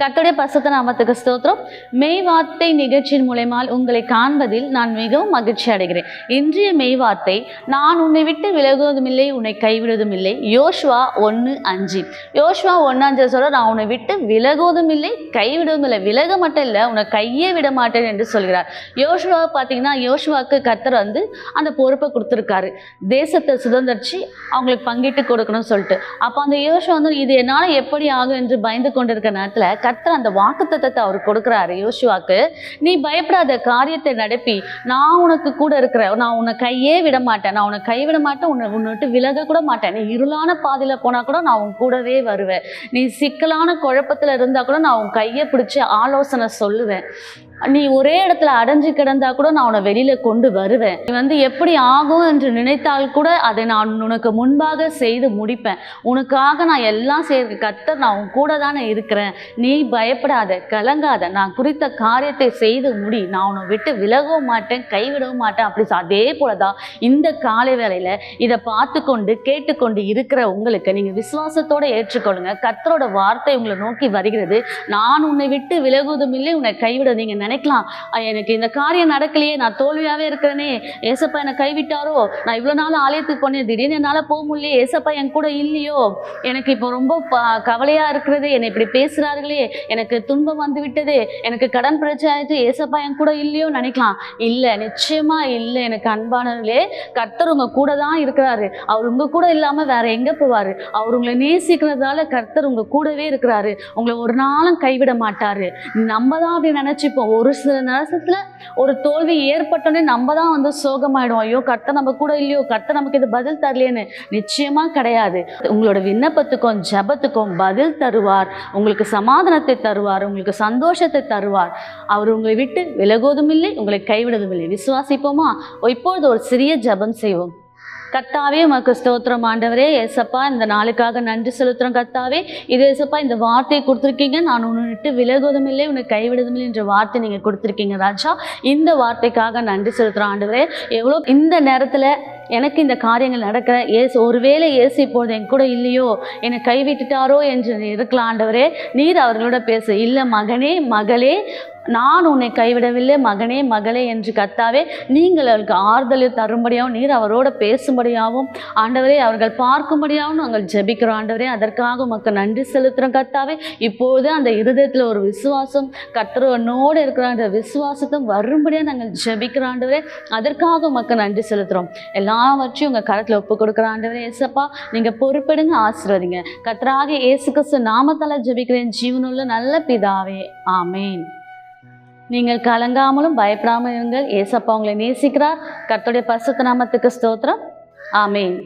கர்த்தருடைய பரிசுத்த நாமத்துக்கு ஸ்தோத்திரம். மெய்வார்த்தை நிகழ்ச்சியின் மூலமால் உங்களை காண்பதில் நான் மிகவும் மகிழ்ச்சி அடைகிறேன். இன்றைய மெய்வார்த்தை, நான் உன்னை விட்டு விலகுவதும் இல்லை, உன்னை கைவிடுவதும் இல்லை. யோசுவா 1:5. யோசுவா 1:5 சொல்ற, நான் உன்னை விட்டு விலகுவதும் இல்லை, கைவிடுவதும் இல்லை. விலக மட்டும் இல்லை, உன்னை கையே விட மாட்டேன் என்று சொல்கிறார். யோசுவா பார்த்தீங்கன்னா, யோசுவாக்கு கர்த்தர் அந்த பொறுப்பை கொடுத்துருக்காரு, தேசத்தை சுதந்திரிச்சு அவங்களுக்கு பங்கிட்டு கொடுக்கணும்னு சொல்லிட்டு. அப்போ அந்த யோசுவா இது என்னால் எப்படி ஆகும் என்று பயந்து கொண்டிருக்க நேரத்தில் கர்த்தர் அந்த வாக்குத்தத்தத்தை அவர் கொடுக்குறாரு யோசுவாக்கு. நீ பயப்படாத, காரியத்தை நடப்பி, நான் உனக்கு கூட இருக்கிறேன், நான் உன்னை கையே விட மாட்டேன், நான் உன்னை கைவிட மாட்டேன், உன்னை விட்டு விலக கூட மாட்டேன். நீ இருளான பாதையில் போனால் கூட நான் உன் கூடவே வருவேன். நீ சிக்கலான குழப்பத்தில் இருந்தால் கூட நான் உன் கையை பிடிச்சி ஆலோசனை சொல்லுவேன். நீ ஒரே இடத்துல அடைஞ்சு கிடந்தா கூட நான் உன்னை வெளியில கொண்டு வருவேன். நீ எப்படி ஆகும் என்று நினைத்தால் கூட அதை நான் உனக்கு முன்பாக செய்து முடிப்பேன். உனக்காக நான் எல்லாம் செய்ய கர்த்தர், நான் உன் கூட தானே இருக்கிறேன். நீ பயப்படாத, கலங்காத, நான் குறித்த காரியத்தை செய்து முடி. நான் உன்னை விட்டு விலகவும் மாட்டேன், கைவிடவும் மாட்டேன். அப்படி அதே போலதான் இந்த காலை வேளையில இதை பார்த்து கொண்டு கேட்டுக்கொண்டு இருக்கிற உங்களுக்கு நீங்க விசுவாசத்தோட ஏற்றுக்கொள்ளுங்க. கர்த்தரோட வார்த்தை உங்களை நோக்கி வருகிறது. நான் உன்னை விட்டு விலகுவதும் இல்லை, உன்னை கைவிட. நீங்க நினைக்கலாம், எனக்கு இந்த காரியம் நடக்கலையே, நான் தோல்வியாவே இருக்கிறேனே, ஏசப்பா என்னை கைவிட்டாரோ, நான் இவ்வளவு நாள் ஆலயத்துக்கு போனேன், திடீர்னு என்னால போக முடியலையே, ஏசப்பா என் கூட இல்லையோ, எனக்கு இப்போ ரொம்ப கவலையா இருக்கிறது, என்னை இப்படி பேசுறார்களே, எனக்கு துன்பம் வந்து விட்டது, எனக்கு கடன் பிரச்சனை ஆயிடுச்சு, ஏசப்பா என் கூட இல்லையோ நினைக்கலாம். இல்லை, நிச்சயமா இல்லை. எனக்கு அன்பானவர்களே, கர்த்தர் உங்க கூட தான் இருக்கிறாரு. அவர் உங்க கூட இல்லாம வேற எங்க போவாரு? அவர் உங்களை நேசிக்கிறதால கர்த்தர் உங்க கூடவே இருக்கிறாரு. உங்களை ஒரு நாளும் கைவிட மாட்டாரு. நம்ம தான் அப்படி நினைச்சுப்போம். ஒரு சில நேரத்துல ஒரு தோல்வி ஏற்பட்டோன்னே நம்ம தான் சோகமாயிடும். ஐயோ, கர்த்தர் நம்ம கூட இல்லையோ, கர்த்தர் நமக்கு இது பதில் தரலையேன்னு. நிச்சயமா கிடையாது. உங்களோட விண்ணப்பத்துக்கும் ஜபத்துக்கும் பதில் தருவார், உங்களுக்கு சமாதானத்தை தருவார், உங்களுக்கு சந்தோஷத்தை தருவார். அவர் உங்களை விட்டு விலகுவதும் இல்லை, உங்களை கைவிடுவதும் இல்லை. விசுவாசிப்போமா? இப்பொழுது ஒரு சிறிய ஜபம் செய்வோம். கர்த்தாவே, உமக்கு ஸ்தோத்திரம் ஆண்டவரே. ஏசப்பா, இந்த நாளுக்காக நன்றி செலுத்துகிறோம். கர்த்தாவே, இது ஏசப்பா இந்த வார்த்தையை கொடுத்துருக்கீங்க. நான் உன்னை விட்டு விலகுவதும் இல்லை, உன்னை கைவிடுவதும் இல்லை என்ற வார்த்தை நீங்கள் கொடுத்துருக்கீங்க ராஜா. இந்த வார்த்தைக்காக நன்றி செலுத்துகிறோம் ஆண்டவரே. எவ்வளோ இந்த நேரத்தில் எனக்கு இந்த காரியங்கள் நடக்கிற ஒருவேளை இயேசு இப்பொழுது என் கூட இல்லையோ, என்னை கைவிட்டுட்டாரோ என்று இருக்கலாம் ஆண்டவரே. நீர் அவர்களோட பேசு. இல்லை மகனே, மகளே, நான் உன்னை கைவிடவில்லை, மகனே, மகளே என்று கர்த்தாவே நீங்கள் அவர்களுக்கு ஆறுதல் தரும்படியாகவும் நீர் அவரோட பேசும்படியாகவும் ஆண்டவரே, அவர்கள் பார்க்கும்படியாகவும் நாங்கள் ஜெபிக்கிறோம் ஆண்டவரே. அதற்காக உமக்கு நன்றி செலுத்துகிறோம் கர்த்தாவே. இப்போது அந்த இருதயத்தில் ஒரு விசுவாசம், கர்த்தரோடு இருக்கிற அந்த விசுவாசத்தை வரும்படியாக நாங்கள் ஜெபிக்கிறோம் ஆண்டவரே. அதற்காக உமக்கு நன்றி செலுத்துகிறோம். எல்லாவற்றையும் உங்கள் கரத்தில் ஒப்பு கொடுக்குற ஆண்டவரே. ஏசப்பா, நீங்கள் பொறுப்பெடுங்க, ஆசீர்வதிங்க. கர்த்தராகிய இயேசு கிறிஸ்து நாமத்தால் ஜெபிக்கிறேன் ஜீவனுள்ள நல்ல பிதாவே, ஆமேன். நீங்கள் கலங்காமலும் பயப்படாமல் இருங்கள். ஏசப்பா உங்களை நேசிக்கிறார். கர்த்தருடைய பரிசுத்த நாமத்துக்கு ஸ்தோத்திரம். ஆமேன்.